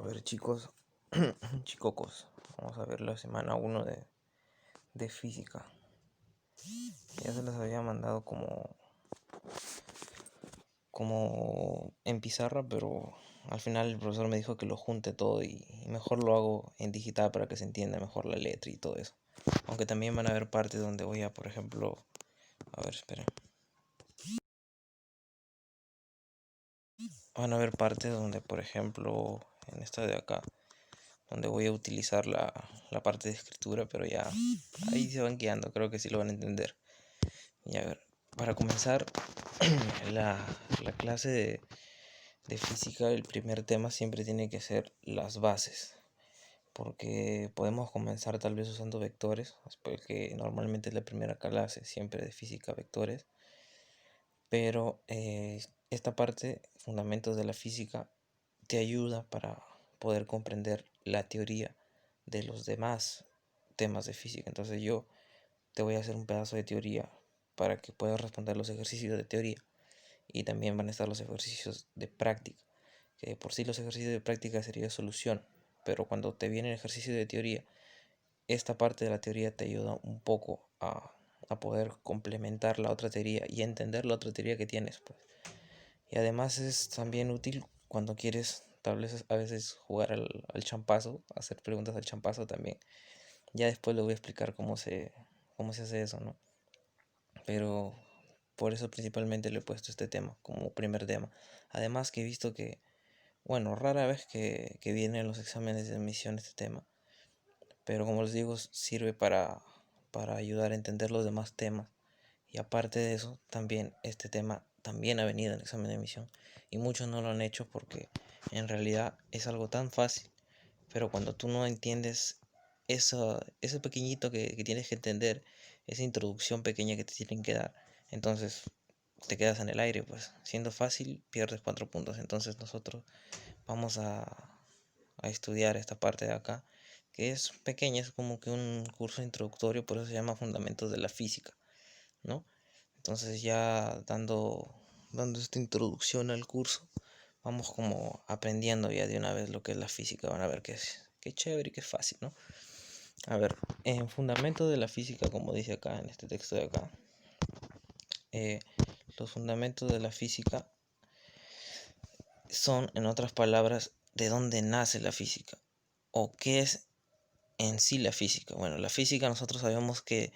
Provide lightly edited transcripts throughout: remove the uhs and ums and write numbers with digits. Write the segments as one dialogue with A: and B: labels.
A: ver, chicos, chicocos, vamos a ver la semana 1 de física. Ya se las había mandado como en pizarra, pero al final el profesor me dijo que lo junte todo y mejor lo hago en digital para que se entienda mejor la letra y todo eso. Aunque también van a haber partes donde voy a, por ejemplo, a ver, esperen. Van a haber partes donde, por ejemplo, en esta de acá, donde voy a utilizar la parte de escritura, pero ya ahí se van guiando, creo que sí lo van a entender. Y a ver, para comenzar la, la clase de física, el primer tema siempre tiene que ser las bases, porque podemos comenzar tal vez usando vectores, porque normalmente es la primera clase siempre de física vectores, pero esta parte, fundamentos de la física, te ayuda para poder comprender la teoría de los demás temas de física. Entonces yo te voy a hacer un pedazo de teoría para que puedas responder los ejercicios de teoría, y también van a estar los ejercicios de práctica, que por sí los ejercicios de práctica sería solución, pero cuando te viene el ejercicio de teoría, esta parte de la teoría te ayuda un poco a poder complementar la otra teoría y entender la otra teoría que tienes, pues. Y además es también útil cuando quieres tal vez a veces jugar al champazo, hacer preguntas al champazo también. Ya después le voy a explicar cómo se hace eso, ¿no? Pero por eso principalmente le he puesto este tema como primer tema. Además que he visto que, bueno, rara vez que viene en los exámenes de admisión este tema, pero como les digo, sirve para ayudar a entender los demás temas. Y aparte de eso, también este tema también ha venido en el examen de admisión, y muchos no lo han hecho porque en realidad es algo tan fácil, pero cuando tú no entiendes eso pequeñito que tienes que entender, esa introducción pequeña que te tienen que dar, entonces te quedas en el aire, pues siendo fácil pierdes 4 puntos. Entonces nosotros vamos a estudiar esta parte de acá, que es pequeña, es como que un curso introductorio, por eso se llama Fundamentos de la Física, ¿no? Entonces ya dando esta introducción al curso, vamos como aprendiendo ya de una vez lo que es la física. Van a ver que es chévere y que es fácil, ¿no? A ver, en fundamentos de la física, como dice acá en este texto de acá, eh, los fundamentos de la física son, en otras palabras, de dónde nace la física o qué es en sí la física. Bueno, la física nosotros sabemos que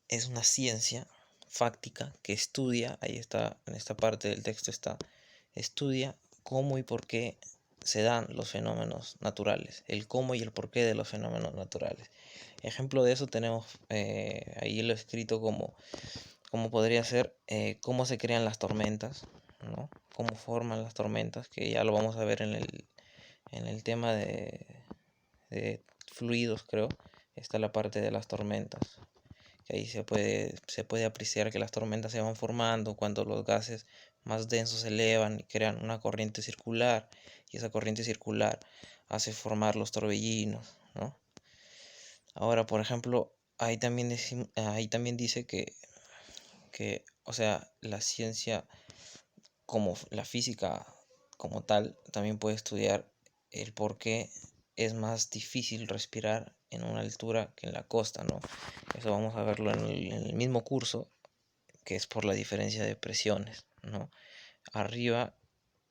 A: es una ciencia fáctica que estudia, ahí está, en esta parte del texto está, estudia cómo y por qué se dan los fenómenos naturales, el cómo y el por qué de los fenómenos naturales. Ejemplo de eso tenemos, ahí lo he escrito como podría ser cómo se crean las tormentas, ¿no? Cómo forman las tormentas, que ya lo vamos a ver en el tema de fluidos, creo. Está la parte de las tormentas, que ahí se puede apreciar que las tormentas se van formando cuando los gases más densos se elevan y crean una corriente circular, y esa corriente circular hace formar los torbellinos, ¿no? Ahora, por ejemplo, ahí también dice o sea, la ciencia, como la física como tal, también puede estudiar el por qué es más difícil respirar en una altura que en la costa, ¿no? Eso vamos a verlo en el mismo curso, que es por la diferencia de presiones, ¿no? Arriba,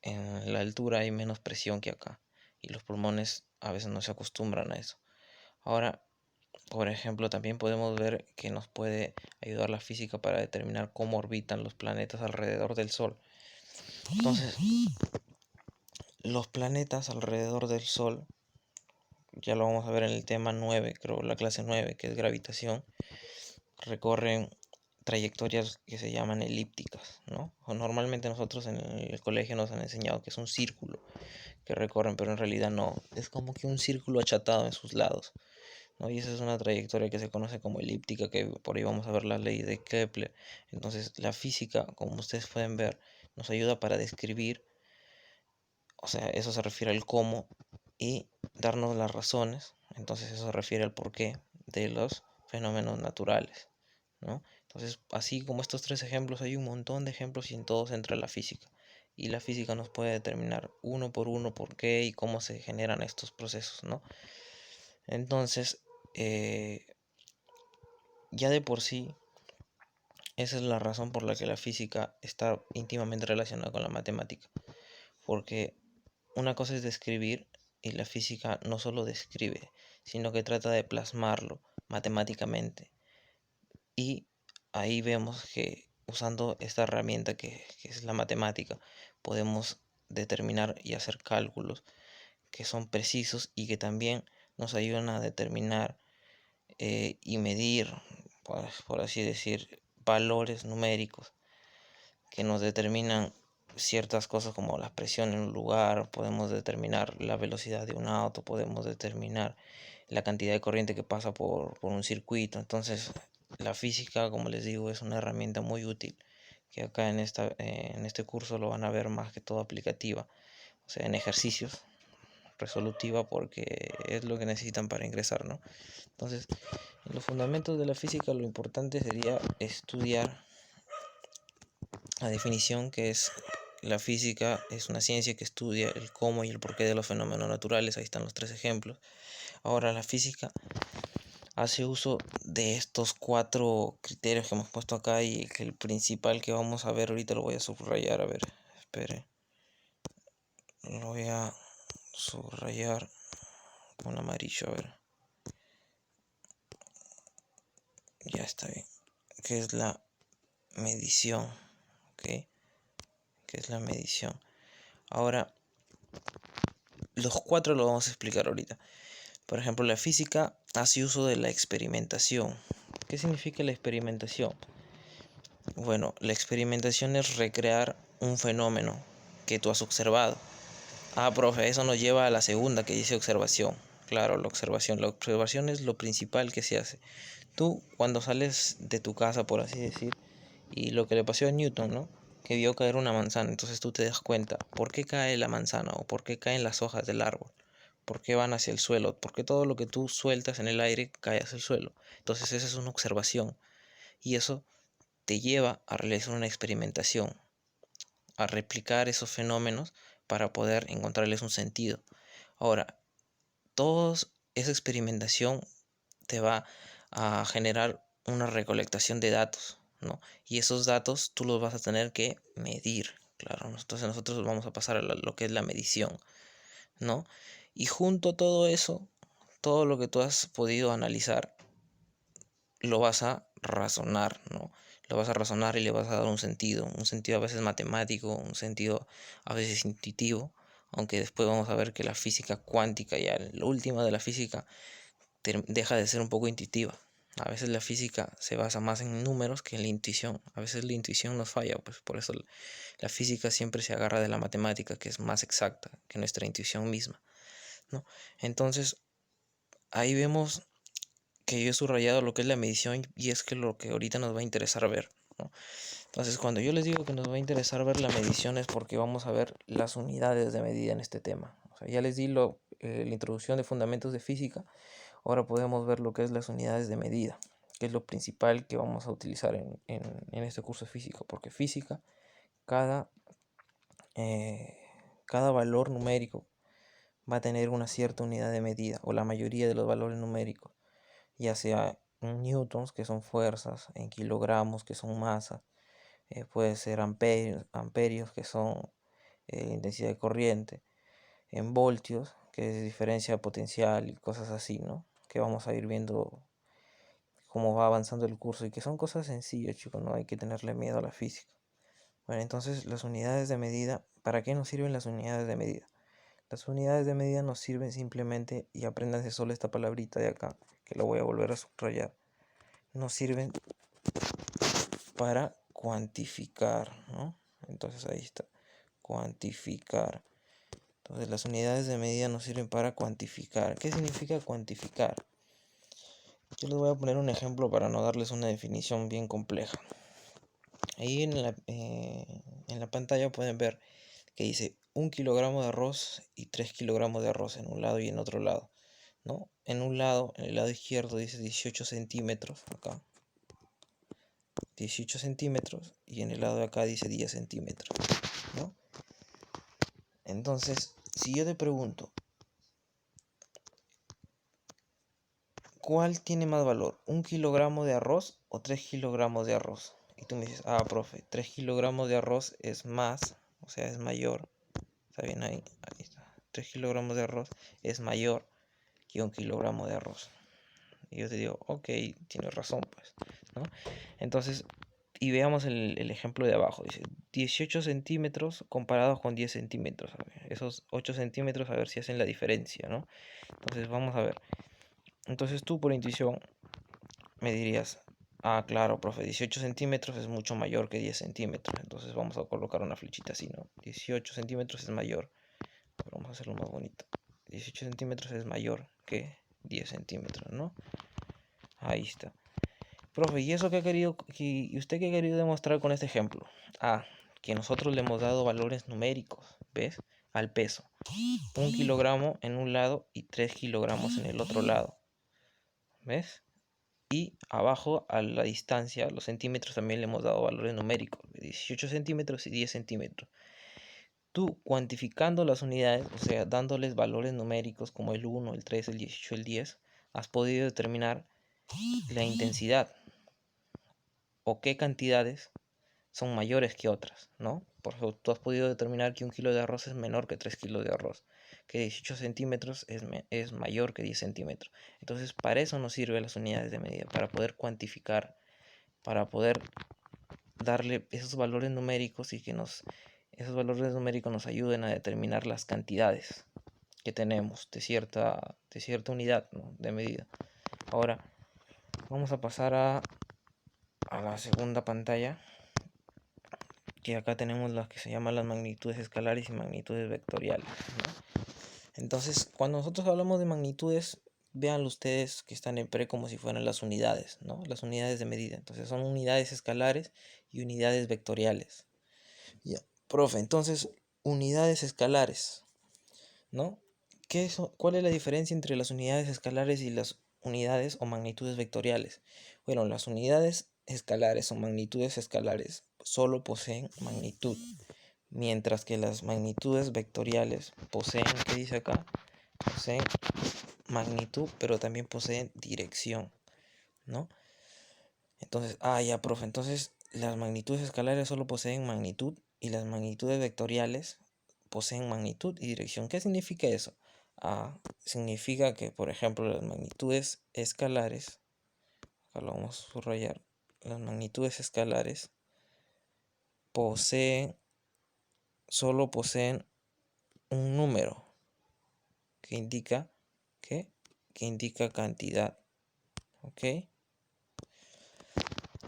A: en la altura, hay menos presión que acá, y los pulmones a veces no se acostumbran a eso. Ahora, por ejemplo, también podemos ver que nos puede ayudar la física para determinar cómo orbitan los planetas alrededor del Sol. Entonces, los planetas alrededor del Sol, ya lo vamos a ver en el tema 9, creo, la clase 9, que es gravitación, recorren trayectorias que se llaman elípticas, ¿no? O normalmente nosotros en el colegio nos han enseñado que es un círculo que recorren, pero en realidad no, es como que un círculo achatado en sus lados, ¿no? Y esa es una trayectoria que se conoce como elíptica, que por ahí vamos a ver la ley de Kepler. Entonces la física, como ustedes pueden ver, nos ayuda para describir, o sea, eso se refiere al cómo, y darnos las razones, entonces eso se refiere al porqué de los fenómenos naturales, ¿no? Entonces, así como estos tres ejemplos, hay un montón de ejemplos y en todos entra la física. y la física nos puede determinar uno por uno por qué y cómo se generan estos procesos, ¿no? Entonces, ya de por sí, esa es la razón por la que la física está íntimamente relacionada con la matemática, porque una cosa es describir y la física no solo describe, sino que trata de plasmarlo matemáticamente. Y ahí vemos que usando esta herramienta que es la matemática, podemos determinar y hacer cálculos que son precisos y que también nos ayudan a determinar y medir, por así decir, valores numéricos que nos determinan ciertas cosas como la presión en un lugar, podemos determinar la velocidad de un auto, podemos determinar la cantidad de corriente que pasa por un circuito. Entonces, la física, como les digo, es una herramienta muy útil que acá en este curso lo van a ver más que todo aplicativa, o sea, en ejercicios, resolutiva, porque es lo que necesitan para ingresar, ¿no? Entonces, en los fundamentos de la física lo importante sería estudiar la definición, que es: la física es una ciencia que estudia el cómo y el porqué de los fenómenos naturales. Ahí están los 3 ejemplos. Ahora, la física hace uso de estos 4 criterios que hemos puesto acá, y que el principal que vamos a ver ahorita lo voy a subrayar. A ver, espere, lo voy a subrayar con amarillo. A ver, ya está bien. Que es la medición, ¿ok? Que es la medición. Ahora, los 4 lo vamos a explicar ahorita. Por ejemplo, la física hace uso de la experimentación. ¿Qué significa la experimentación? Bueno, la experimentación es recrear un fenómeno que tú has observado. Ah, profe, eso nos lleva a la segunda, que dice observación. Claro, la observación. La observación es lo principal que se hace. Tú, cuando sales de tu casa, por así decir, y lo que le pasó a Newton, ¿no? Que vio caer una manzana. Entonces tú te das cuenta, ¿por qué cae la manzana? ¿O por qué caen las hojas del árbol? ¿Por qué van hacia el suelo? ¿Por qué todo lo que tú sueltas en el aire cae hacia el suelo? Entonces esa es una observación. Y eso te lleva a realizar una experimentación, a replicar esos fenómenos para poder encontrarles un sentido. Ahora, toda esa experimentación te va a generar una recolectación de datos, ¿no? Y esos datos tú los vas a tener que medir, claro. Entonces nosotros vamos a pasar a lo que es la medición, ¿no? Y junto a todo eso, todo lo que tú has podido analizar, lo vas a razonar, ¿no? Lo vas a razonar y le vas a dar un sentido a veces matemático, un sentido a veces intuitivo, aunque después vamos a ver que la física cuántica, ya la última de la física, deja de ser un poco intuitiva. A veces la física se basa más en números que en la intuición. A veces la intuición nos falla, pues por eso la física siempre se agarra de la matemática, que es más exacta que nuestra intuición misma, ¿no? Entonces, ahí vemos que yo he subrayado lo que es la medición, y es que lo que ahorita nos va a interesar ver, ¿no? Entonces, cuando yo les digo que nos va a interesar ver la medición, es porque vamos a ver las unidades de medida en este tema. O sea, ya les di la introducción de fundamentos de física. Ahora podemos ver lo que es las unidades de medida, que es lo principal que vamos a utilizar en este curso de física, porque física, cada, eh, cada valor numérico va a tener una cierta unidad de medida, o la mayoría de los valores numéricos, ya sea en newtons, que son fuerzas, en kilogramos, que son masas, puede ser amperios, que son intensidad de corriente, en voltios, que es diferencia potencial y cosas así, ¿no? Que vamos a ir viendo cómo va avanzando el curso, y que son cosas sencillas, chicos, no hay que tenerle miedo a la física. Bueno, entonces las unidades de medida, ¿para qué nos sirven las unidades de medida? Las unidades de medida nos sirven simplemente, y apréndanse solo esta palabrita de acá, que lo voy a volver a subrayar, nos sirven para cuantificar, ¿no? Entonces ahí está, cuantificar. Entonces las unidades de medida nos sirven para cuantificar. ¿Qué significa cuantificar? Yo les voy a poner un ejemplo para no darles una definición bien compleja. Ahí en la pantalla pueden ver que dice 1 kilogramo de arroz y 3 kilogramos de arroz en un lado y en otro lado, ¿no? En un lado, en el lado izquierdo, dice 18 centímetros, acá 18 centímetros, y en el lado de acá dice 10 centímetros, ¿no? Entonces, si yo te pregunto, ¿cuál tiene más valor? ¿1 kilogramo de arroz o 3 kilogramos de arroz? Y tú me dices, ah, profe, 3 kilogramos de arroz es más, o sea, es mayor. ¿Está bien ahí? Ahí está. 3 kilogramos de arroz es mayor que 1 kilogramo de arroz. Y yo te digo, ok, tienes razón, pues, ¿no? Entonces, y veamos el ejemplo de abajo. Dice 18 centímetros comparados con 10 centímetros. A ver, esos 8 centímetros, a ver si hacen la diferencia, ¿no? Entonces, vamos a ver. Entonces, tú por intuición me dirías, ah, claro, profe, 18 centímetros es mucho mayor que 10 centímetros. Entonces, vamos a colocar una flechita así, ¿no? 18 centímetros es mayor. Pero vamos a hacerlo más bonito. 18 centímetros es mayor que 10 centímetros, ¿no? Ahí está. Profe, ¿y eso qué ha querido, y usted qué ha querido demostrar con este ejemplo? Ah, que nosotros le hemos dado valores numéricos, ¿ves? Al peso. 1 kilogramo en un lado y 3 kilogramos en el otro lado, ¿ves? Y abajo a la distancia, los centímetros, también le hemos dado valores numéricos, 18 centímetros y 10 centímetros. Tú cuantificando las unidades, o sea, dándoles valores numéricos como el 1, el 3, el 18, el 10, has podido determinar la intensidad o qué cantidades son mayores que otras, ¿no? Por ejemplo, tú has podido determinar que 1 kilo de arroz es menor que 3 kilos de arroz, que 18 centímetros es mayor que 10 centímetros. Entonces, para eso nos sirven las unidades de medida, para poder cuantificar, para poder darle esos valores numéricos y que esos valores numéricos nos ayuden a determinar las cantidades que tenemos de cierta unidad, ¿no? De medida. Ahora, vamos a pasar a la segunda pantalla, que acá tenemos las que se llaman las magnitudes escalares y magnitudes vectoriales, ¿no? Entonces, cuando nosotros hablamos de magnitudes, véanlo ustedes que están en pre como si fueran las unidades, ¿no? Las unidades de medida. Entonces son unidades escalares y unidades vectoriales. Ya, profe, entonces, unidades escalares, ¿no? ¿Cuál es la diferencia entre las unidades escalares y las unidades o magnitudes vectoriales? Bueno, las unidades escalares o magnitudes escalares solo poseen magnitud, mientras que las magnitudes vectoriales poseen, ¿qué dice acá? Poseen magnitud, pero también poseen dirección, ¿no? Entonces, ya, profe, entonces las magnitudes escalares solo poseen magnitud y las magnitudes vectoriales poseen magnitud y dirección. ¿Qué significa eso? Significa que, por ejemplo, las magnitudes escalares, acá lo vamos a subrayar, las magnitudes escalares solo poseen un número que indica ¿qué? Que indica cantidad, ¿ok?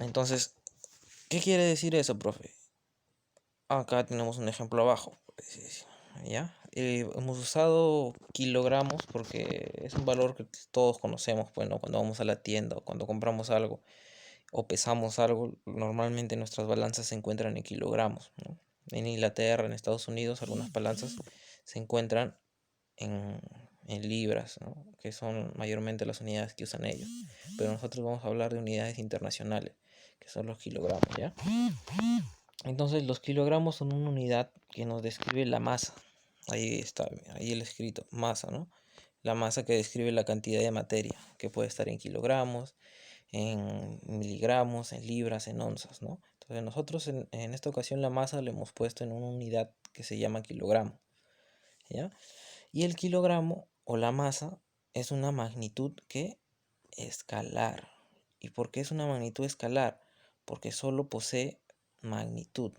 A: Entonces, ¿qué quiere decir eso, profe? Acá tenemos un ejemplo abajo, ¿ya? Hemos usado kilogramos porque es un valor que todos conocemos, pues, ¿no? Cuando vamos a la tienda o cuando compramos algo o pesamos algo, normalmente nuestras balanzas se encuentran en kilogramos, ¿no? En Inglaterra, en Estados Unidos, algunas balanzas se encuentran en, en libras, ¿no? Que son mayormente las unidades que usan ellos. Pero nosotros vamos a hablar de unidades internacionales, que son los kilogramos, ¿ya? Entonces los kilogramos son una unidad que nos describe la masa. Ahí está, ahí el escrito, masa, ¿no? La masa que describe la cantidad de materia, que puede estar en kilogramos, en miligramos, en libras, en onzas, ¿no? Entonces nosotros en esta ocasión la masa la hemos puesto en una unidad que se llama kilogramo, ¿ya? Y el kilogramo o la masa es una magnitud que escalar. ¿Y por qué es una magnitud escalar? Porque solo posee magnitud.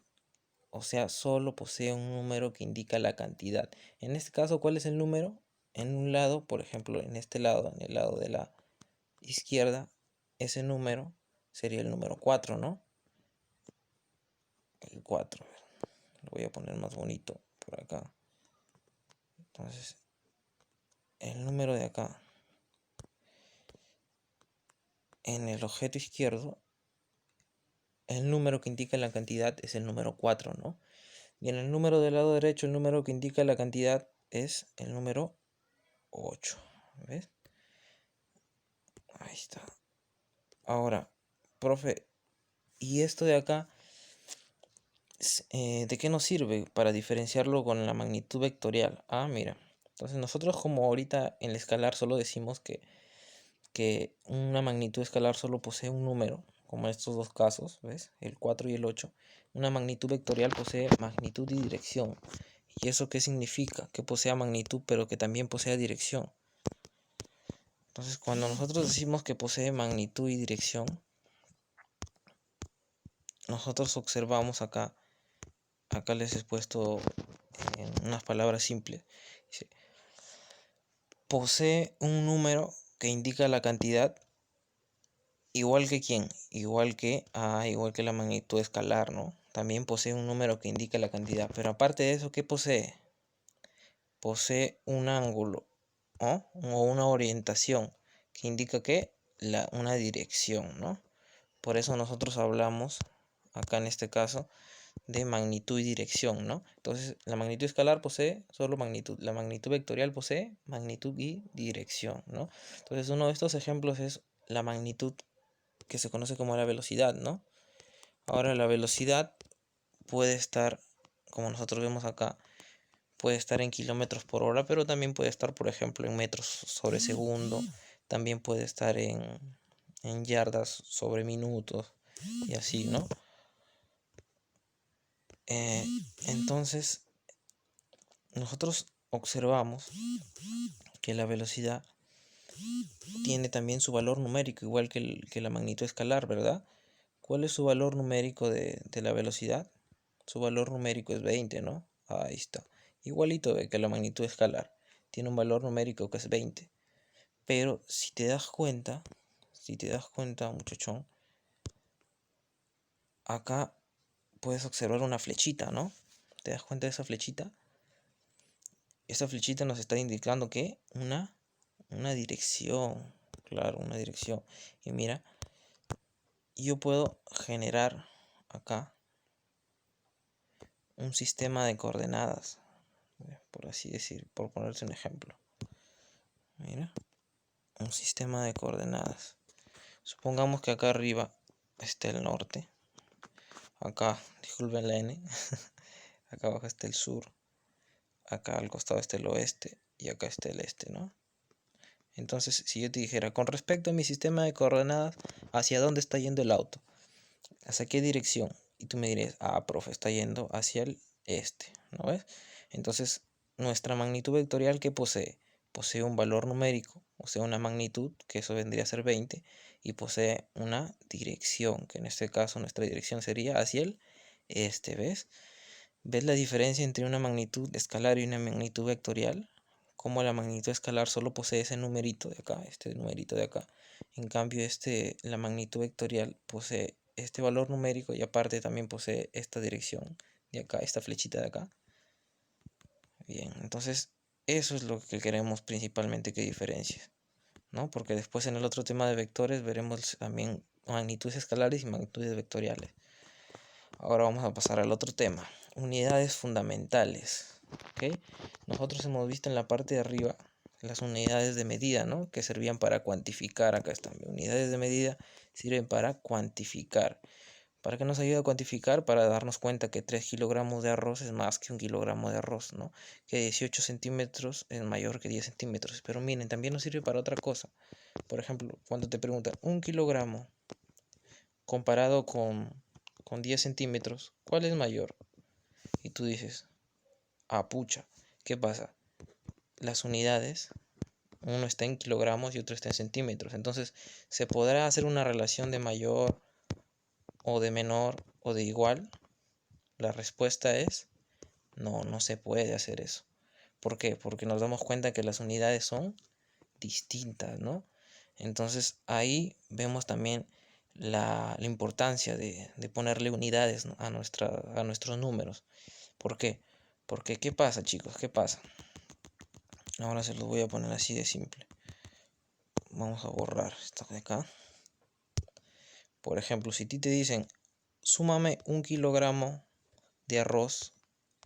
A: O sea, solo posee un número que indica la cantidad. En este caso, ¿cuál es el número? En un lado, por ejemplo, en este lado, en el lado de la izquierda, ese número sería el número 4, ¿no? El 4. Lo voy a poner más bonito por acá. Entonces, el número de acá, en el objeto izquierdo, el número que indica la cantidad es el número 4, ¿no? Y en el número del lado derecho, el número que indica la cantidad es el número 8. ¿Ves? Ahí está. Ahora, profe, ¿y esto de acá ¿De qué nos sirve? Para diferenciarlo con la magnitud vectorial. Ah, mira. Entonces nosotros como ahorita en el escalar solo decimos que una magnitud escalar solo posee un número, como en estos dos casos, ¿ves? El 4 y el 8. Una magnitud vectorial posee magnitud y dirección. ¿Y eso qué significa? Que posea magnitud pero que también posea dirección. Entonces cuando nosotros decimos que posee magnitud y dirección, nosotros observamos acá les he puesto en unas palabras simples. Dice, posee un número que indica la cantidad igual que quién, igual que la magnitud escalar, ¿no? También posee un número que indica la cantidad, pero aparte de eso, ¿qué posee? Posee un ángulo, ¿no? O una orientación que indica que una dirección, ¿no? Por eso nosotros hablamos acá en este caso de magnitud y dirección, ¿no? Entonces, la magnitud escalar posee solo magnitud, la magnitud vectorial posee magnitud y dirección, ¿no? Entonces, uno de estos ejemplos es la magnitud que se conoce como la velocidad, ¿no? Ahora, la velocidad puede estar, como nosotros vemos acá, puede estar en kilómetros por hora, pero también puede estar, por ejemplo, en metros sobre segundo, también puede estar en yardas sobre minutos y así, ¿no? Entonces, nosotros observamos que la velocidad tiene también su valor numérico, igual que la magnitud escalar, ¿verdad? ¿Cuál es su valor numérico de la velocidad? Su valor numérico es 20, ¿no? Ahí está. Igualito que la magnitud escalar. Tiene un valor numérico que es 20. Pero si te das cuenta, muchachón, acá puedes observar una flechita, ¿no? ¿Te das cuenta de esa flechita? Esa flechita nos está indicando que una dirección, claro, una dirección. Y mira, yo puedo generar acá un sistema de coordenadas, por así decir, por ponerse un ejemplo. Mira, un sistema de coordenadas. Supongamos que acá arriba está el norte, acá, disculpen la N, acá abajo está el sur, acá al costado está el oeste y acá está el este, ¿no? Entonces, si yo te dijera, con respecto a mi sistema de coordenadas, ¿hacia dónde está yendo el auto? ¿Hacia qué dirección? Y tú me dirías, profe, está yendo hacia el este, ¿no ves? Entonces, nuestra magnitud vectorial, ¿qué posee? Posee un valor numérico, o sea, una magnitud, que eso vendría a ser 20, y posee una dirección, que en este caso nuestra dirección sería hacia el este, ¿ves? ¿Ves la diferencia entre una magnitud escalar y una magnitud vectorial? Como la magnitud escalar solo posee ese numerito de acá, este numerito de acá. En cambio, la magnitud vectorial posee este valor numérico y aparte también posee esta dirección de acá, esta flechita de acá. Bien, entonces eso es lo que queremos principalmente que diferencie, ¿no? Porque después en el otro tema de vectores veremos también magnitudes escalares y magnitudes vectoriales. Ahora vamos a pasar al otro tema, unidades fundamentales. ¿Ok? Nosotros hemos visto en la parte de arriba las unidades de medida, ¿no? Que servían para cuantificar. Acá están. Unidades de medida sirven para cuantificar. ¿Para qué nos ayuda a cuantificar? Para darnos cuenta que 3 kilogramos de arroz es más que 1 kilogramo de arroz, ¿no? Que 18 centímetros es mayor que 10 centímetros. Pero miren, también nos sirve para otra cosa. Por ejemplo, cuando te preguntan 1 kilogramo comparado con 10 centímetros, ¿cuál es mayor? Y tú dices, pucha, ¿qué pasa? Las unidades, uno está en kilogramos y otro está en centímetros. Entonces, ¿se podrá hacer una relación de mayor o de menor o de igual? La respuesta es no, no se puede hacer eso. ¿Por qué? Porque nos damos cuenta que las unidades son distintas, ¿no? Entonces ahí vemos también la importancia de ponerle unidades, ¿no? a nuestros números. ¿Por qué? Porque ¿qué pasa, chicos? ¿Qué pasa? Ahora se los voy a poner así de simple. Vamos a borrar esto de acá. Por ejemplo, si a ti te dicen, súmame 1 kilogramo de arroz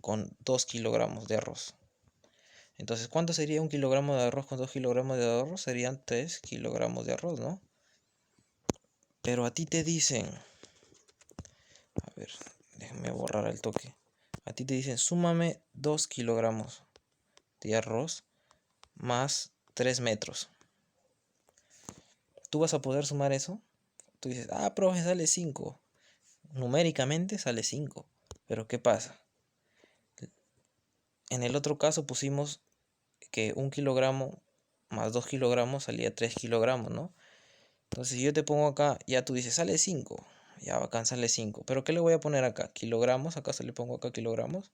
A: con 2 kilogramos de arroz. Entonces, ¿cuánto sería 1 kilogramo de arroz con 2 kilogramos de arroz? Serían 3 kilogramos de arroz, ¿no? Pero a ti te dicen, a ver, déjame borrar el toque. A ti te dicen, súmame 2 kilogramos de arroz más 3 metros. ¿Tú vas a poder sumar eso? Tú dices, ah, profe, sale 5. Numéricamente sale 5. Pero ¿qué pasa? En el otro caso pusimos que 1 kilogramo más 2 kilogramos salía 3 kilogramos, ¿no? Entonces si yo te pongo acá, ya tú dices, sale 5. Ya bacán, sale 5. Pero ¿qué le voy a poner acá? ¿Kilogramos? ¿Acaso le pongo acá kilogramos?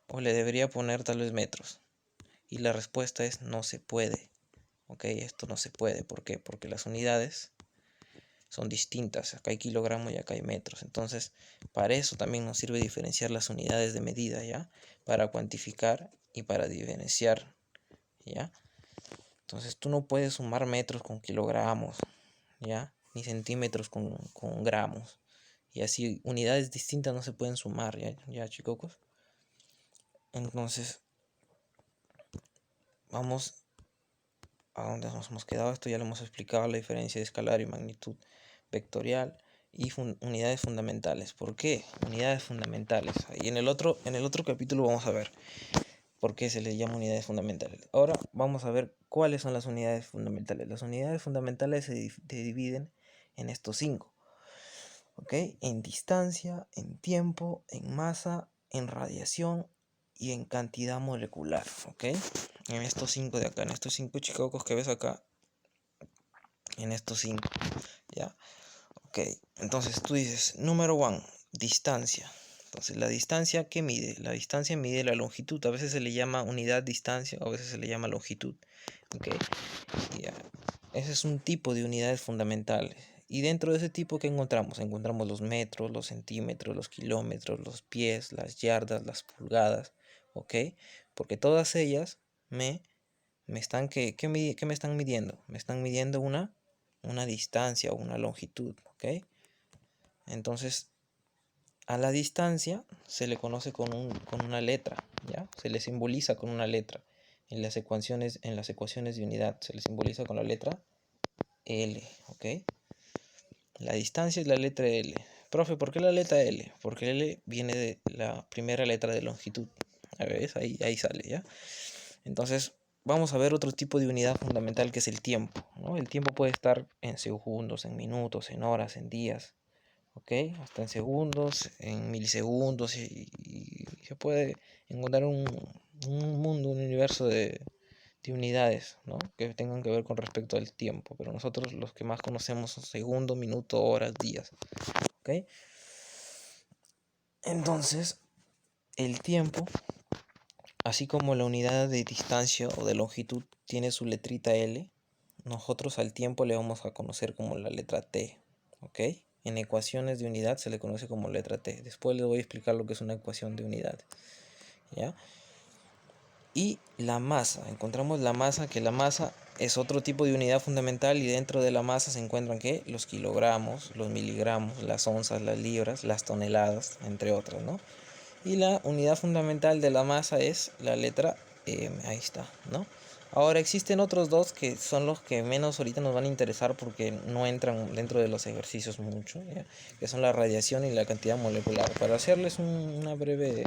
A: ¿O le debería poner tal vez metros? Y la respuesta es no se puede. Ok, esto no se puede. ¿Por qué? Porque las unidades son distintas. Acá hay kilogramos y acá hay metros. Entonces, para eso también nos sirve diferenciar las unidades de medida, ¿ya? Para cuantificar y para diferenciar, ¿ya? Entonces, tú no puedes sumar metros con kilogramos, ¿ya? Ni centímetros con gramos. Y así, unidades distintas no se pueden sumar, ¿ya chicos? Entonces, vamos a donde nos hemos quedado. Esto ya lo hemos explicado, la diferencia de escalar y magnitud vectorial y unidades fundamentales. ¿Por qué? Unidades fundamentales. Y en el otro capítulo vamos a ver por qué se les llama unidades fundamentales. Ahora vamos a ver cuáles son las unidades fundamentales. Las unidades fundamentales se dividen en estos 5. ¿Ok? En distancia, en tiempo, en masa, en radiación y en cantidad molecular. ¿Ok? En estos 5 de acá, en estos 5 chicocos que ves acá, en estos 5, ¿ya? Ok, entonces tú dices, número 1, distancia. Entonces, ¿la distancia qué mide? La distancia mide la longitud. A veces se le llama unidad distancia, o a veces se le llama longitud. Ok, ya. Ese es un tipo de unidades fundamentales. Y dentro de ese tipo, ¿qué encontramos? Encontramos los metros, los centímetros, los kilómetros, los pies, las yardas, las pulgadas. Ok, porque todas ellas me están, ¿qué me están midiendo? Me están midiendo una distancia o una longitud, ¿ok? Entonces, a la distancia se le conoce con una letra, ¿ya? Se le simboliza con una letra. En las ecuaciones de unidad se le simboliza con la letra L, ¿ok? La distancia es la letra L. Profe, ¿por qué la letra L? Porque L viene de la primera letra de longitud. A ver, ahí sale, ¿ya? Entonces, vamos a ver otro tipo de unidad fundamental que es el tiempo, ¿no? El tiempo puede estar en segundos, en minutos, en horas, en días, ¿ok? Hasta en segundos, en milisegundos y se puede encontrar un mundo, un universo de unidades, ¿no? Que tengan que ver con respecto al tiempo, pero nosotros los que más conocemos son segundo, minuto, horas, días, ¿ok? Entonces, el tiempo, así como la unidad de distancia o de longitud tiene su letrita L, nosotros al tiempo le vamos a conocer como la letra T, ¿ok? En ecuaciones de unidad se le conoce como letra T. Después les voy a explicar lo que es una ecuación de unidad, ¿ya? Y la masa, encontramos la masa, que la masa es otro tipo de unidad fundamental y dentro de la masa se encuentran ¿qué? Los kilogramos, los miligramos, las onzas, las libras, las toneladas, entre otras, ¿no? Y la unidad fundamental de la masa es la letra M, ahí está, ¿no? Ahora existen otros dos que son los que menos ahorita nos van a interesar porque no entran dentro de los ejercicios mucho, ¿ya? Que son la radiación y la cantidad molecular. Para hacerles una breve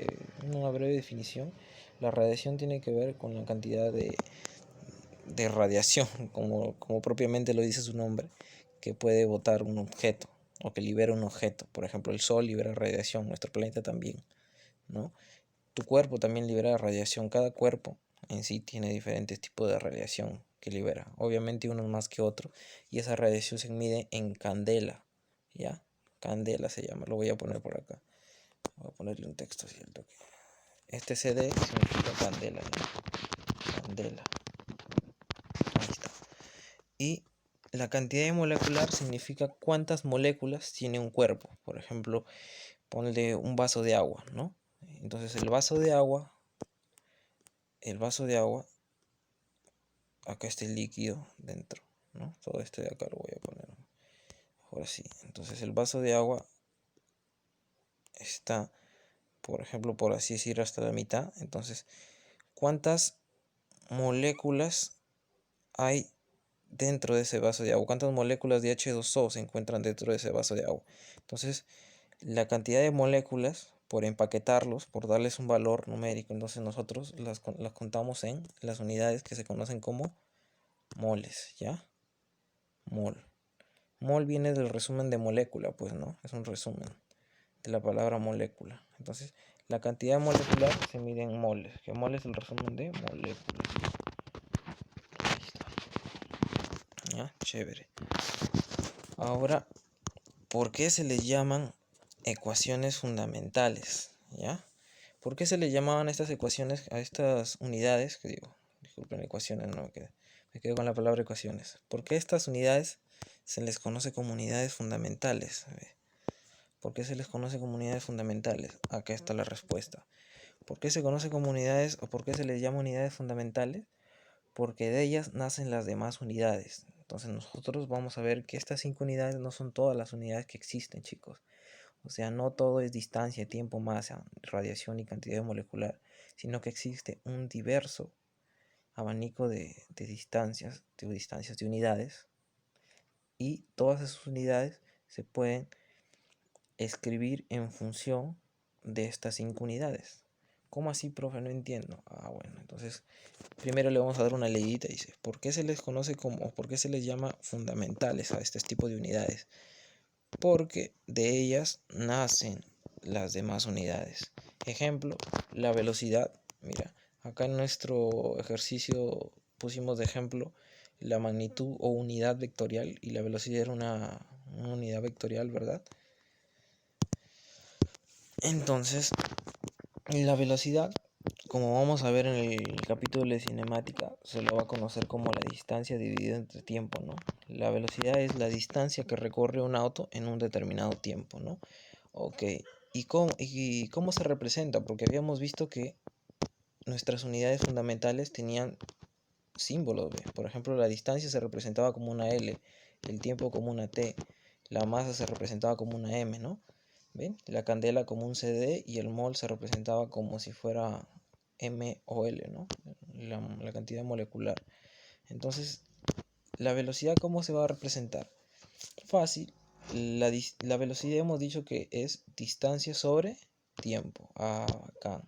A: definición, la radiación tiene que ver con la cantidad de radiación, como propiamente lo dice su nombre, que puede botar un objeto o que libera un objeto. Por ejemplo, el Sol libera radiación, nuestro planeta también, ¿no? Tu cuerpo también libera radiación. Cada cuerpo en sí tiene diferentes tipos de radiación que libera. Obviamente uno más que otro. Y esa radiación se mide en candela, ¿ya? Candela se llama. Lo voy a poner por acá. Voy a ponerle un texto, ¿cierto? Este CD significa candela, ¿ya? Candela. Ahí está. Y la cantidad molecular significa cuántas moléculas tiene un cuerpo. Por ejemplo, ponle un vaso de agua, ¿no? Entonces el vaso de agua, acá está el líquido dentro, ¿no? Todo esto de acá lo voy a poner ahora sí. Entonces el vaso de agua está, por ejemplo, por así decir, hasta la mitad. Entonces, ¿cuántas moléculas hay dentro de ese vaso de agua? ¿Cuántas moléculas de H2O se encuentran dentro de ese vaso de agua? Entonces, la cantidad de moléculas por empaquetarlos, por darles un valor numérico. Entonces nosotros las contamos en las unidades que se conocen como moles, ¿ya? Mol. Mol viene del resumen de molécula, pues no, es un resumen de la palabra molécula. Entonces, la cantidad molecular se mide en moles, que mol es el resumen de moléculas. Ahí está. ¿Ya? Chévere. Ahora, ¿por qué se les llaman ecuaciones fundamentales? ¿Ya? ¿Por qué se le llamaban estas ecuaciones a estas unidades? Que digo, disculpen, ecuaciones, no me quedo con la palabra ecuaciones. ¿Por qué estas unidades se les conoce como unidades fundamentales? ¿Por qué se les conoce como unidades fundamentales? Acá está la respuesta. ¿Por qué se conoce como unidades o por qué se les llama unidades fundamentales? Porque de ellas nacen las demás unidades. Entonces nosotros vamos a ver que estas 5 unidades no son todas las unidades que existen, chicos. O sea, no todo es distancia, tiempo, masa, radiación y cantidad molecular, sino que existe un diverso abanico de distancias de unidades, y todas esas unidades se pueden escribir en función de estas 5 unidades. ¿Cómo así, profe? No entiendo. Bueno, entonces primero le vamos a dar una leyita. Dice, ¿por qué se les conoce como, por qué se les llama fundamentales a este tipo de unidades? Porque de ellas nacen las demás unidades. Ejemplo, la velocidad. Mira, acá en nuestro ejercicio pusimos de ejemplo la magnitud o unidad vectorial, y la velocidad era una unidad vectorial, ¿verdad? Entonces, la velocidad, como vamos a ver en el capítulo de cinemática, se lo va a conocer como la distancia dividida entre tiempo, ¿no? La velocidad es la distancia que recorre un auto en un determinado tiempo, ¿no? Ok, ¿y cómo se representa? Porque habíamos visto que nuestras unidades fundamentales tenían símbolos, ¿ve? Por ejemplo, la distancia se representaba como una L, el tiempo como una T, la masa se representaba como una M, ¿no? ¿Ven? La candela como un CD y el mol se representaba como si fuera M o L, ¿no? La cantidad molecular. Entonces, ¿la velocidad cómo se va a representar? Fácil. La velocidad hemos dicho que es distancia sobre tiempo. Acá.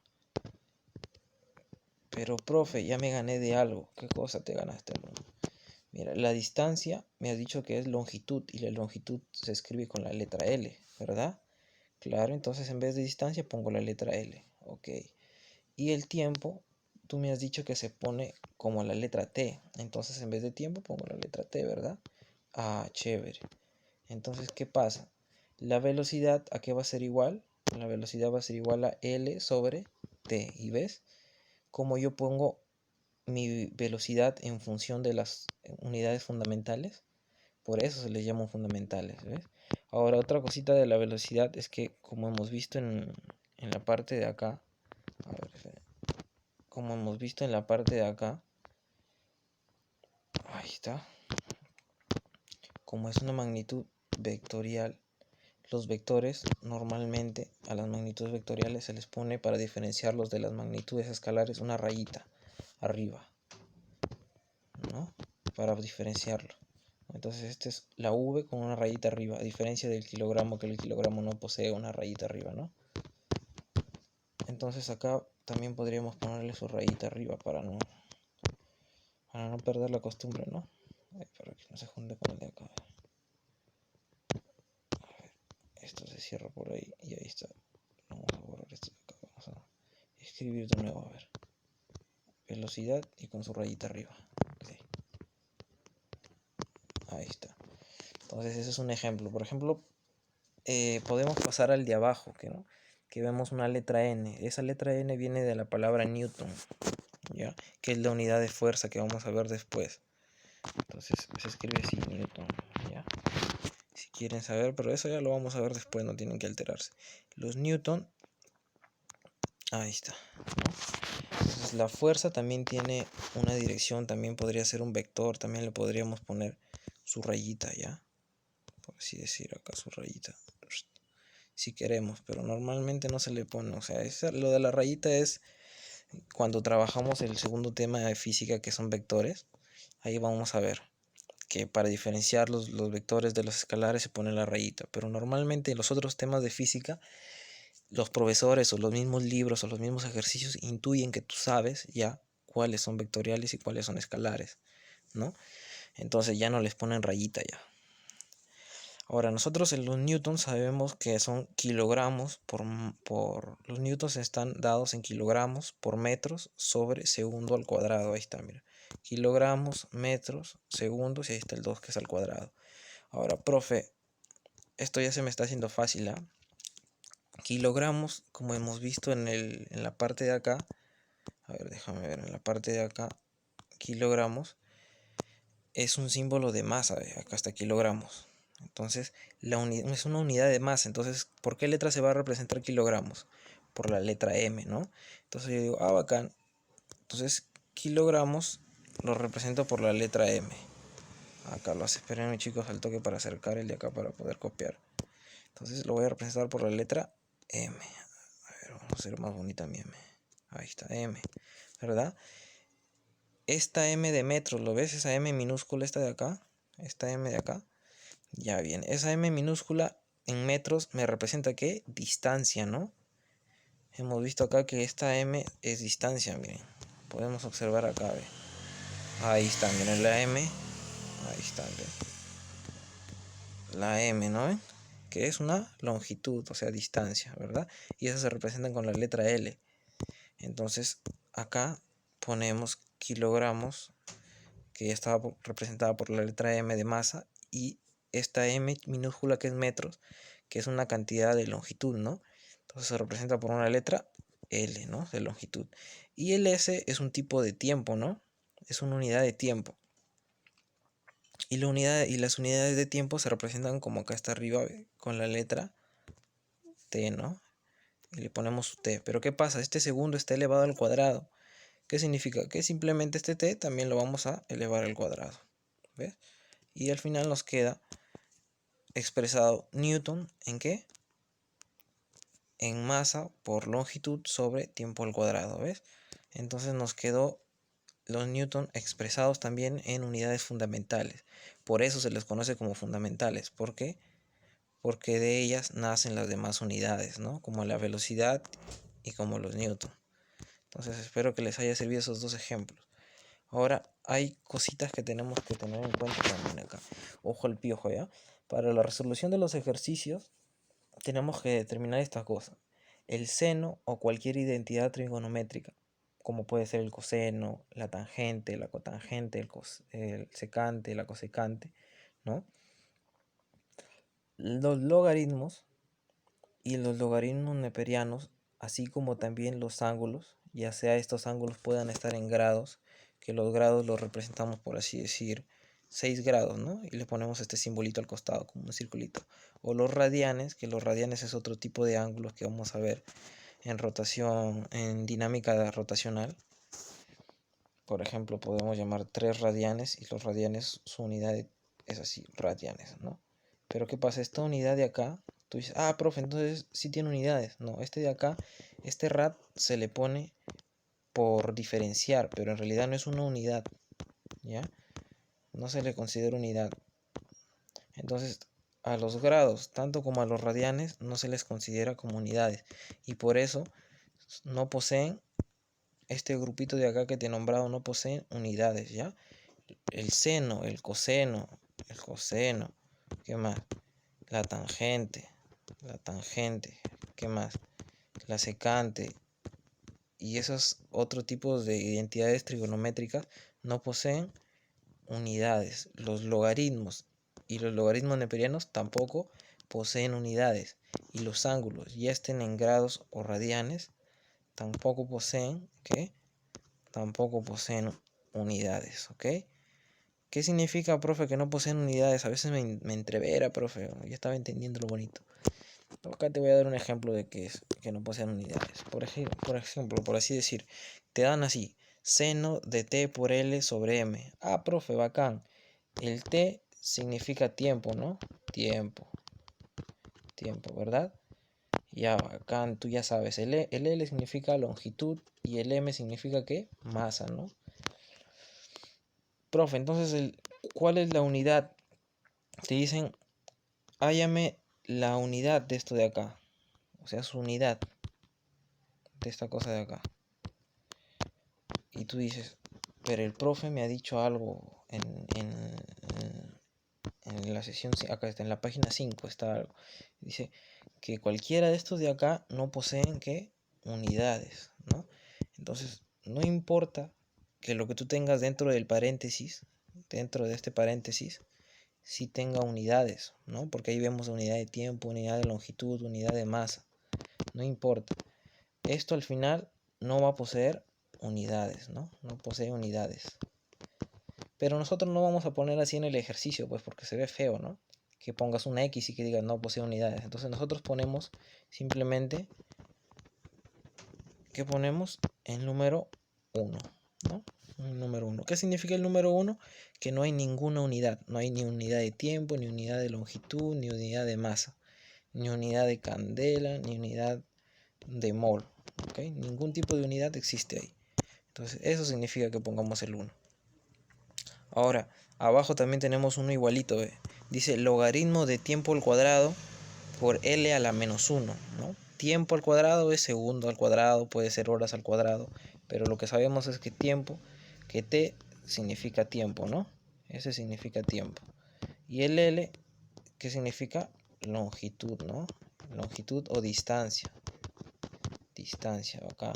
A: Pero, profe, ya me gané de algo. ¿Qué cosa te ganaste, hermano? Mira, la distancia me has dicho que es longitud, y la longitud se escribe con la letra L, ¿verdad? Claro, entonces en vez de distancia pongo la letra L. Ok. Y el tiempo, tú me has dicho que se pone como la letra T. Entonces en vez de tiempo pongo la letra T, ¿verdad? Chévere. Entonces, ¿qué pasa? La velocidad, ¿a qué va a ser igual? La velocidad va a ser igual a L sobre T. ¿Y ves? Como yo pongo mi velocidad en función de las unidades fundamentales, por eso se les llaman fundamentales, ¿ves? Ahora, otra cosita de la velocidad es que, como hemos visto en la parte de acá, a ver, como hemos visto en la parte de acá, ahí está, como es una magnitud vectorial, los vectores normalmente a las magnitudes vectoriales se les pone, para diferenciarlos de las magnitudes escalares, una rayita arriba, ¿no? Para diferenciarlo. Entonces esta es la V con una rayita arriba, a diferencia del kilogramo, que el kilogramo no posee una rayita arriba, ¿no? Entonces acá también podríamos ponerle su rayita arriba para no perder la costumbre, ¿no? Para que no se junte con el de acá. A ver, esto se cierra por ahí y ahí está. Vamos a borrar esto de acá. Vamos a escribir de nuevo, a ver. Velocidad y con su rayita arriba. Okay. Ahí está. Entonces ese es un ejemplo. Por ejemplo, podemos pasar al de abajo, que vemos una letra N. Esa letra N viene de la palabra Newton, ¿ya? Que es la unidad de fuerza que vamos a ver después. Entonces se escribe así, Newton, ¿ya? Si quieren saber, pero eso ya lo vamos a ver después, no tienen que alterarse. Los Newton, ahí está, ¿no? Entonces la fuerza también tiene una dirección, también podría ser un vector, también le podríamos poner su rayita, ¿ya? Por así decir, acá su rayita, si queremos, pero normalmente no se le pone. O sea, lo de la rayita es cuando trabajamos el segundo tema de física, que son vectores. Ahí vamos a ver que para diferenciar los vectores de los escalares se pone la rayita, pero normalmente en los otros temas de física, los profesores o los mismos libros o los mismos ejercicios intuyen que tú sabes ya cuáles son vectoriales y cuáles son escalares, ¿no? Entonces ya no les ponen rayita ya. Ahora, nosotros en los newtons sabemos que son kilogramos los newtons están dados en kilogramos por metros sobre segundo al cuadrado. Ahí está, mira. Kilogramos, metros, segundos y ahí está el 2 que es al cuadrado. Ahora, profe, esto ya se me está haciendo fácil, ¿ah? Kilogramos, como hemos visto en la parte de acá. A ver, déjame ver, en la parte de acá, kilogramos es un símbolo de masa, acá está kilogramos. Entonces, es una unidad de masa. Entonces, ¿por qué letra se va a representar kilogramos? Por la letra M, ¿no? Entonces yo digo, bacán. Entonces, kilogramos lo represento por la letra M. Acá lo hace. Espérenme, chicos, al toque para acercar el de acá para poder copiar. Entonces, lo voy a representar por la letra M. A ver, vamos a hacer más bonita mi M. Ahí está, M. ¿Verdad? Esta M de metros, ¿lo ves? Esa M minúscula, esta de acá. Esta M de acá. Ya bien, esa M minúscula en metros me representa ¿qué? Distancia, ¿no? Hemos visto acá que esta M es distancia, miren. Podemos observar acá, ¿ve? Ahí está, miren la M. Ahí está, ¿ve? La M, ¿no? Que es una longitud, o sea, distancia, ¿verdad? Y esas se representan con la letra L. Entonces, acá ponemos kilogramos, que ya estaba representada por la letra M de masa, y esta M minúscula que es metros, que es una cantidad de longitud, ¿no? Entonces se representa por una letra L, ¿no? De longitud. Y el S es un tipo de tiempo, ¿no? Es una unidad de tiempo. Y las unidades de tiempo se representan como acá está arriba, con la letra T, ¿no? Y le ponemos T. Pero ¿qué pasa? Este segundo está elevado al cuadrado. ¿Qué significa? Que simplemente este T también lo vamos a elevar al cuadrado. ¿Ves? Y al final nos queda expresado Newton en ¿qué? En masa por longitud sobre tiempo al cuadrado, ¿ves? Entonces nos quedó los Newton expresados también en unidades fundamentales. Por eso se les conoce como fundamentales. ¿Por qué? Porque de ellas nacen las demás unidades, ¿no? Como la velocidad y como los Newton. Entonces espero que les haya servido esos dos ejemplos. Ahora hay cositas que tenemos que tener en cuenta también acá. Ojo al piojo, ¿ya? Para la resolución de los ejercicios tenemos que determinar estas cosas. El seno o cualquier identidad trigonométrica, como puede ser el coseno, la tangente, la cotangente, el secante, la cosecante, ¿no? Los logaritmos y los logaritmos neperianos, así como también los ángulos, ya sea estos ángulos puedan estar en grados, que los grados los representamos por así decir 6 grados, ¿no? Y le ponemos este simbolito al costado como un circulito. O los radianes, que los radianes es otro tipo de ángulos que vamos a ver en rotación, en dinámica rotacional. Por ejemplo, podemos llamar 3 radianes y los radianes, su unidad es así, radianes, ¿no? Pero ¿qué pasa? Esta unidad de acá, tú dices, ah, profe, entonces sí tiene unidades. No, este de acá, este rad se le pone por diferenciar, pero en realidad no es una unidad, ¿ya? No se le considera unidad. Entonces, a los grados, tanto como a los radianes, no se les considera como unidades. Y por eso no poseen, este grupito de acá que te he nombrado, no poseen unidades, ¿ya? El seno, el coseno, ¿qué más? La tangente, ¿qué más? La secante y esos otros tipos de identidades trigonométricas no poseen unidades. Los logaritmos y los logaritmos neperianos tampoco poseen unidades. Y los ángulos, ya estén en grados o radianes, tampoco poseen, ¿qué? Tampoco poseen unidades, ¿ok? ¿Qué significa, profe, que no poseen unidades? A veces me entrevera, profe. Ya estaba entendiendo lo bonito. Acá te voy a dar un ejemplo de que es que no poseen unidades. Por ejemplo, por así decir, te dan así, seno de t por L sobre M. Ah, profe, bacán. El t significa tiempo, ¿no? Tiempo, ¿verdad? Ya, bacán, tú ya sabes. El L significa longitud y el M significa ¿qué? Masa, ¿no? Profe, entonces ¿cuál es la unidad? Te dicen, hállame la unidad de esto de acá. O sea, su unidad de esta cosa de acá. Y tú dices, pero el profe me ha dicho algo en la sesión, acá está en la página 5 está algo. Dice que cualquiera de estos de acá no poseen que unidades, ¿no? Entonces, no importa que lo que tú tengas dentro del paréntesis, dentro de este paréntesis, si tenga unidades, ¿no? Porque ahí vemos unidad de tiempo, unidad de longitud, unidad de masa. No importa. Esto al final no va a poseer unidades, ¿no? No posee unidades. Pero nosotros no vamos a poner así en el ejercicio, pues porque se ve feo, ¿no? Que pongas una X y que digas no posee unidades. Entonces nosotros ponemos simplemente que ponemos el número 1, ¿no? Un número 1. ¿Qué significa el número 1? Que no hay ninguna unidad. No hay ni unidad de tiempo, ni unidad de longitud, ni unidad de masa, ni unidad de candela, ni unidad de mol. ¿Ok? Ningún tipo de unidad existe ahí. Entonces eso significa que pongamos el 1. Ahora, abajo también tenemos uno igualito. Dice logaritmo de tiempo al cuadrado por L a la menos 1, ¿no? Tiempo al cuadrado es segundo al cuadrado, puede ser horas al cuadrado, pero lo que sabemos es que tiempo, que T significa tiempo, ¿no? Ese significa tiempo. Y el L, que significa longitud, ¿no? Longitud o distancia. Distancia, bacán.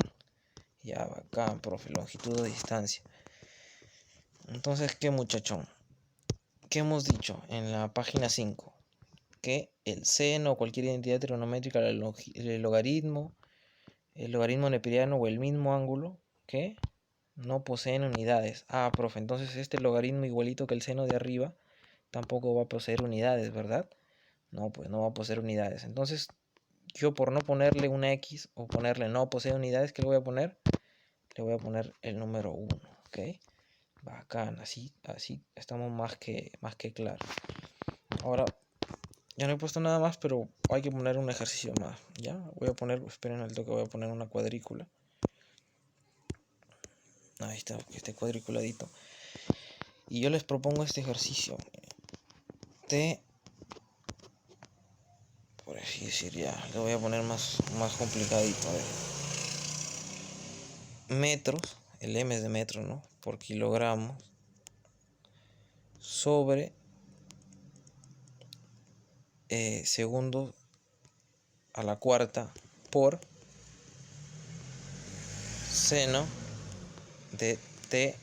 A: Ya, bacán, profe, longitud o distancia. Entonces, ¿qué muchachón? ¿Qué hemos dicho en la página 5? Que el seno o cualquier identidad trigonométrica, el logaritmo neperiano o el mismo ángulo que no poseen unidades. Ah, profe, entonces este logaritmo igualito que el seno de arriba tampoco va a poseer unidades, ¿verdad? No, pues no va a poseer unidades. Entonces yo por no ponerle una X o ponerle no posee unidades, ¿qué le voy a poner? Le voy a poner el número 1, ¿ok? Bacán, así estamos más que claros. Ahora, ya no he puesto nada más, pero hay que poner un ejercicio más. Ya, voy a poner, esperen al toque, voy a poner una cuadrícula. Ahí está, este cuadriculadito. Y yo les propongo este ejercicio de, por así decir, ya, le voy a poner más complicadito. A ver. Metros, el M es de metro, ¿no? Por kilogramos sobre segundos a la cuarta por seno de t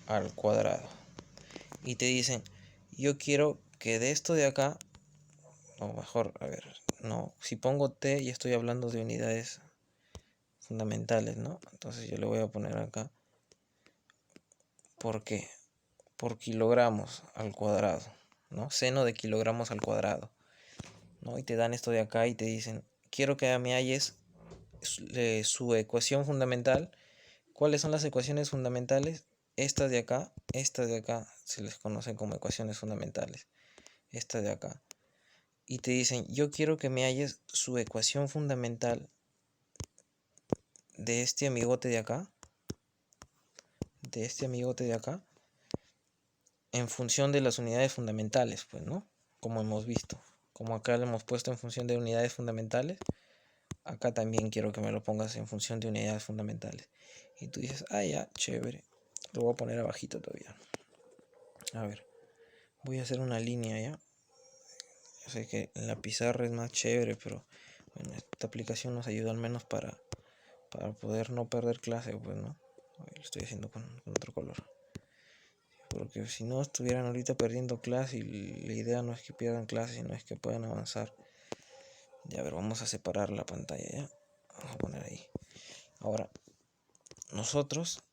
A: al cuadrado. Y te dicen, yo quiero que de esto de acá, o mejor, a ver, no, si pongo t y estoy hablando de unidades fundamentales, ¿no? Entonces yo le voy a poner acá, ¿por qué? Por kilogramos al cuadrado, ¿no? Seno de kilogramos al cuadrado, ¿no? Y te dan esto de acá y te dicen, quiero que me halles su ecuación fundamental. ¿Cuáles son las ecuaciones fundamentales? Estas de acá se les conocen como ecuaciones fundamentales. Esta de acá. Y te dicen, yo quiero que me halles su ecuación fundamental de este amigote de acá. De este amigote de acá. En función de las unidades fundamentales, pues, ¿no? Como hemos visto. Como acá lo hemos puesto en función de unidades fundamentales. Acá también quiero que me lo pongas en función de unidades fundamentales. Y tú dices, ah, ya, chévere. Lo voy a poner abajito todavía. A ver. Voy a hacer una línea ya. Yo sé que en la pizarra es más chévere, pero bueno, esta aplicación nos ayuda al menos para poder no perder clase, pues, ¿no? Lo estoy haciendo con otro color. Porque si no estuvieran ahorita perdiendo clase y la idea no es que pierdan clase, sino es que puedan avanzar. Ya, a ver, vamos a separar la pantalla, ¿ya? Vamos a poner ahí. Ahora, nosotros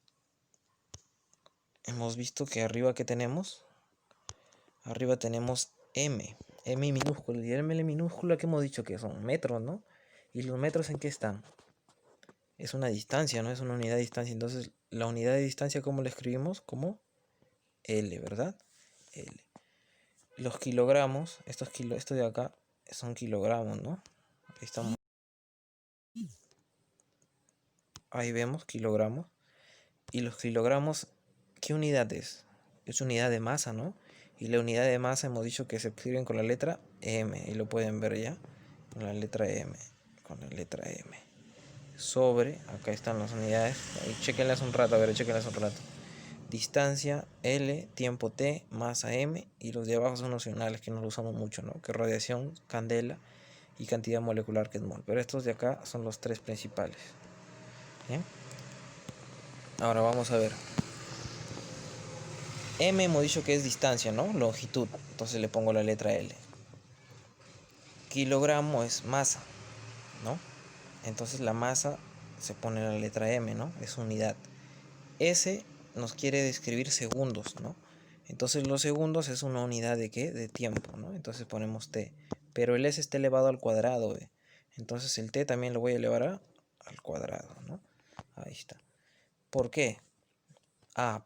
A: hemos visto que arriba que tenemos, arriba tenemos M minúscula. Y M minúscula que hemos dicho que son metros, ¿no? ¿Y los metros en qué están? Es una distancia, no es una unidad de distancia. Entonces, la unidad de distancia, ¿cómo la escribimos? Como L, ¿verdad? L. Los kilogramos, esto de acá son kilogramos, ¿no? Ahí estamos. Ahí vemos kilogramos. Y los kilogramos, ¿qué unidad es? Es unidad de masa, ¿no? Y la unidad de masa hemos dicho que se escriben con la letra M, y lo pueden ver ya, con la letra M, sobre, acá están las unidades, ahí chequenlas un rato, a ver, chequenlas un rato. Distancia L, tiempo T, masa M, y los de abajo son opcionales que no lo usamos mucho, ¿no? Que radiación, candela y cantidad molecular, que es mol. Pero estos de acá son los tres principales. ¿Bien? Ahora vamos a ver. M hemos dicho que es distancia, ¿no? Longitud. Entonces le pongo la letra L. Kilogramo es masa, ¿no? Entonces la masa se pone la letra M, ¿no? Es unidad. S nos quiere describir segundos, ¿no? Entonces los segundos es una unidad de ¿qué? De tiempo, ¿no? Entonces ponemos T. Pero el S está elevado al cuadrado, ¿ve? Entonces el T también lo voy a elevar al cuadrado, ¿no? Ahí está. ¿Por qué?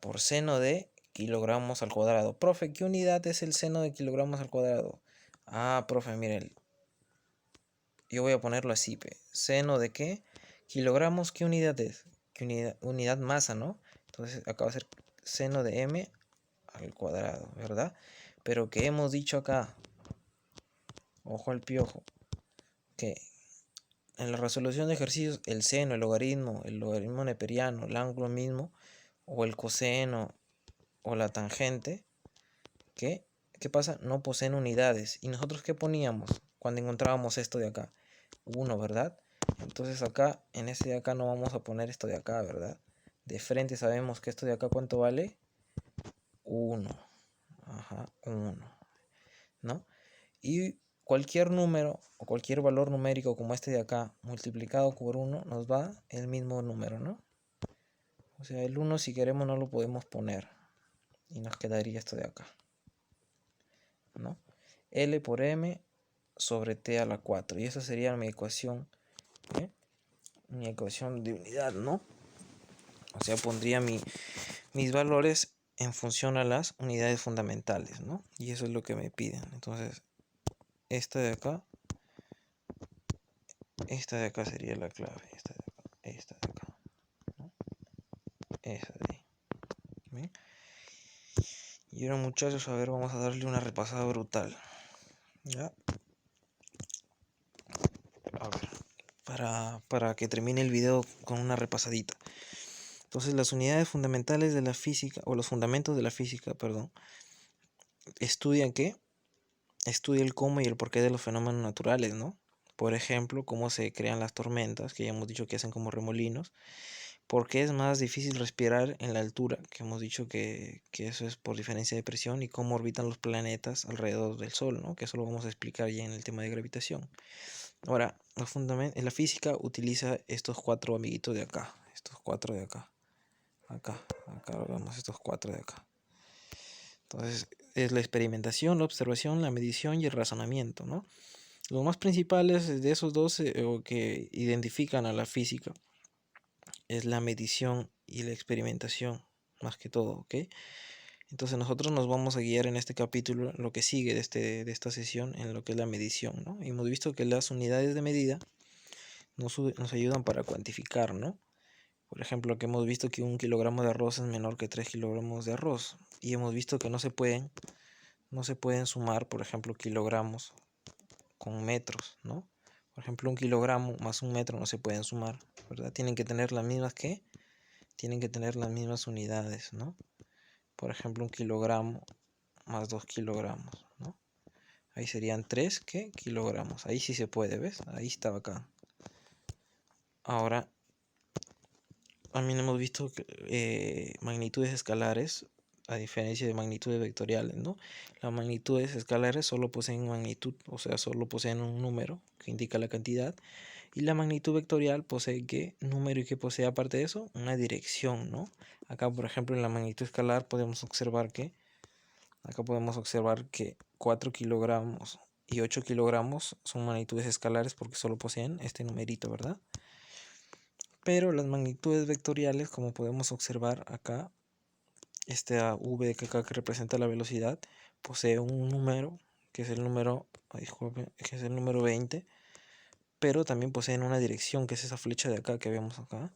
A: Por seno de kilogramos al cuadrado. Profe, ¿qué unidad es el seno de kilogramos al cuadrado? Profe, miren. Yo voy a ponerlo así, ¿pe? ¿Seno de qué? Kilogramos, ¿qué unidad es? ¿Qué unidad masa, ¿no? Entonces acá va a ser seno de m al cuadrado, ¿verdad? Pero que hemos dicho acá, ojo al piojo, que en la resolución de ejercicios el seno, el logaritmo neperiano, el ángulo mismo, o el coseno, o la tangente, ¿qué pasa? No poseen unidades. ¿Y nosotros qué poníamos cuando encontrábamos esto de acá? 1, ¿verdad? Entonces acá, en este de acá no vamos a poner esto de acá, ¿verdad? De frente sabemos que esto de acá, ¿cuánto vale? 1. Ajá, 1. ¿No? Y cualquier número o cualquier valor numérico como este de acá multiplicado por 1 nos da el mismo número, ¿no? O sea, el 1 si queremos no lo podemos poner y nos quedaría esto de acá, ¿no? L por M sobre T a la 4, y esa sería mi ecuación, ¿eh? Mi ecuación de unidad, ¿no? O sea, pondría mis valores en función a las unidades fundamentales, ¿no? Y eso es lo que me piden. Entonces, esta de acá sería la clave. Esta de acá, ¿no? Esa de ahí. ¿Bien? Y ahora, muchachos, a ver, vamos a darle una repasada brutal. ¿Ya? A ver, para que termine el video con una repasadita. Entonces, las unidades fundamentales de la física, o los fundamentos de la física, perdón, estudian ¿qué? Estudia el cómo y el porqué de los fenómenos naturales, ¿no? Por ejemplo, cómo se crean las tormentas, que ya hemos dicho que hacen como remolinos. ¿Por qué es más difícil respirar en la altura? Que hemos dicho que eso es por diferencia de presión. Y cómo orbitan los planetas alrededor del Sol, ¿no? Que eso lo vamos a explicar ya en el tema de gravitación. Ahora, la física utiliza estos cuatro amiguitos de acá. Estos cuatro de acá. Acá lo vemos, estos cuatro de acá. Entonces, es la experimentación, la observación, la medición y el razonamiento, ¿no? Los más principales de esos dos o que identifican a la física es la medición y la experimentación, más que todo, ¿ok? Entonces nosotros nos vamos a guiar en este capítulo, lo que sigue de esta sesión, en lo que es la medición, ¿no? Y hemos visto que las unidades de medida nos ayudan para cuantificar, ¿no? Por ejemplo, que hemos visto que 1 kilogramo de arroz es menor que 3 kilogramos de arroz. Y hemos visto que no se pueden sumar, por ejemplo, kilogramos con metros, ¿no? Por ejemplo, 1 kilogramo más 1 metro no se pueden sumar, ¿verdad? Tienen que tener las mismas unidades, ¿no? Por ejemplo, 1 kilogramo más 2 kilogramos, ¿no? Ahí serían 3 kilogramos. Ahí sí se puede, ¿ves? Ahí está acá. Ahora, también hemos visto que, magnitudes escalares, a diferencia de magnitudes vectoriales, ¿no? Las magnitudes escalares solo poseen magnitud, o sea, solo poseen un número que indica la cantidad. Y la magnitud vectorial posee ¿qué? Número, y que posee aparte de eso una dirección, ¿no? Acá, por ejemplo, en la magnitud escalar podemos observar que 4 kilogramos y 8 kilogramos son magnitudes escalares porque solo poseen este numerito, ¿verdad? Pero las magnitudes vectoriales, como podemos observar acá, este v que acá que representa la velocidad, posee un número que es el número, que es el número 20, pero también poseen una dirección que es esa flecha de acá que vemos acá,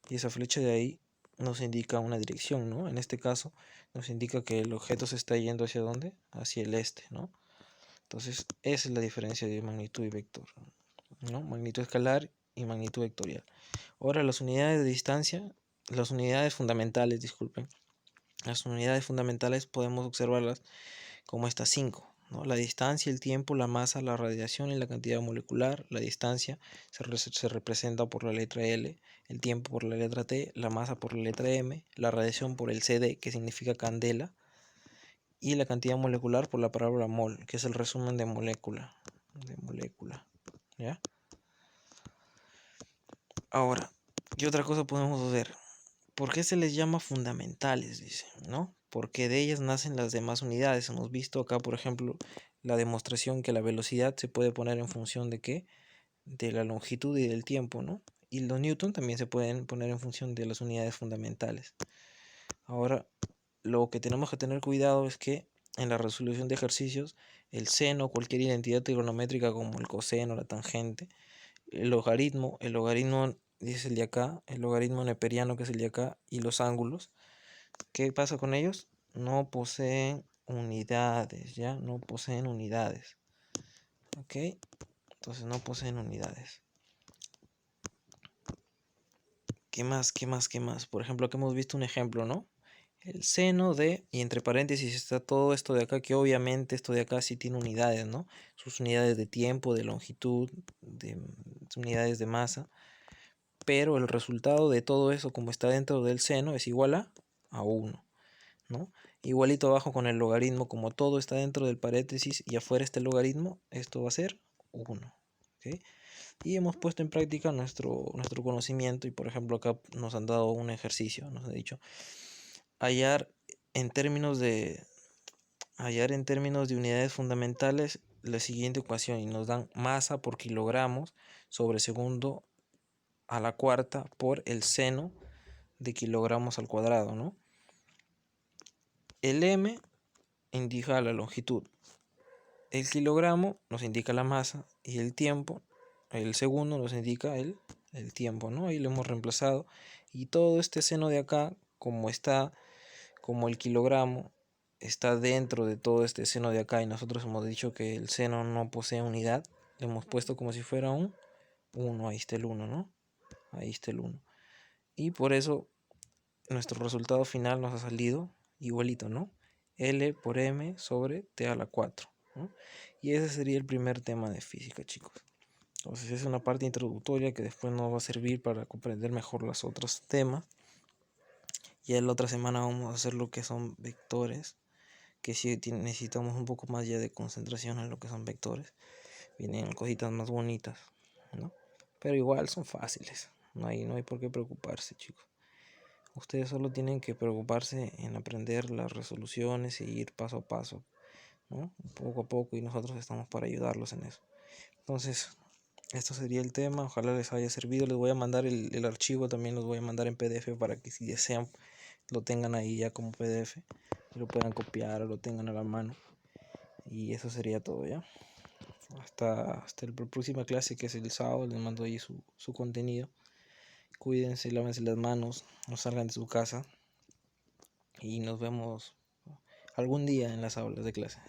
A: y esa flecha de ahí nos indica una dirección, ¿no? En este caso nos indica que el objeto se está yendo hacia dónde, hacia el este, ¿no? Entonces esa es la diferencia de magnitud y vector, ¿no? Magnitud escalar y magnitud vectorial. Ahora las unidades de distancia, las unidades fundamentales, disculpen, las unidades fundamentales podemos observarlas como estas 5, ¿no? La distancia, el tiempo, la masa, la radiación y la cantidad molecular. La distancia se representa por la letra L, el tiempo por la letra T, la masa por la letra M, la radiación por el CD, que significa candela, y la cantidad molecular por la palabra mol, que es el resumen de molécula. ¿Ya? Ahora, ¿qué otra cosa podemos ver? ¿Por qué se les llama fundamentales? Dice, ¿no? Porque de ellas nacen las demás unidades. Hemos visto acá, por ejemplo, la demostración que la velocidad se puede poner en función de ¿qué? De la longitud y del tiempo, ¿no? Y los newton también se pueden poner en función de las unidades fundamentales. Ahora, lo que tenemos que tener cuidado es que en la resolución de ejercicios, el seno, cualquier identidad trigonométrica como el coseno, la tangente, el logaritmo es el de acá, el logaritmo neperiano que es el de acá, y los ángulos, ¿qué pasa con ellos? No poseen unidades, ¿ya? No poseen unidades. ¿Ok? Entonces no poseen unidades. ¿Qué más? ¿Qué más? ¿Qué más? Por ejemplo, aquí hemos visto un ejemplo, ¿no? El seno de, y entre paréntesis está todo esto de acá, que obviamente esto de acá sí tiene unidades, ¿no? Sus unidades de tiempo, de longitud, de unidades de masa. Pero el resultado de todo eso, como está dentro del seno, es igual a 1, ¿no? Igualito abajo con el logaritmo, como todo está dentro del paréntesis y afuera está el logaritmo, esto va a ser 1. ¿Okay? Y hemos puesto en práctica nuestro conocimiento y por ejemplo acá nos han dado un ejercicio, nos ha dicho hallar en términos de unidades fundamentales la siguiente ecuación y nos dan masa por kilogramos sobre segundo a la cuarta por el seno de kilogramos al cuadrado, ¿no? El m indica la longitud, el kilogramo nos indica la masa y el tiempo, el segundo nos indica el tiempo, ¿no? Ahí lo hemos reemplazado y todo este seno de acá, como el kilogramo está dentro de todo este seno de acá y nosotros hemos dicho que el seno no posee unidad, le hemos puesto como si fuera un 1, ahí está el 1, ¿no? Ahí está el 1. Y por eso nuestro resultado final nos ha salido igualito, ¿no? L por M sobre T a la 4, ¿no? Y ese sería el primer tema de física, chicos. Entonces es una parte introductoria que después nos va a servir para comprender mejor los otros temas. Ya la otra semana vamos a hacer lo que son vectores, que sí necesitamos un poco más ya de concentración en lo que son vectores. Vienen cositas más bonitas, ¿no? Pero igual son fáciles, no hay por qué preocuparse, chicos. Ustedes solo tienen que preocuparse en aprender las resoluciones y ir paso a paso, ¿no? Poco a poco, y nosotros estamos para ayudarlos en eso. Entonces, esto sería el tema, ojalá les haya servido. Les voy a mandar el archivo, también los voy a mandar en PDF para que si desean lo tengan ahí ya como PDF y lo puedan copiar o lo tengan a la mano. Y eso sería todo, ¿ya? Hasta la próxima clase, que es el sábado, les mando ahí su contenido. Cuídense, lávense las manos, no salgan de su casa y nos vemos algún día en las aulas de clase.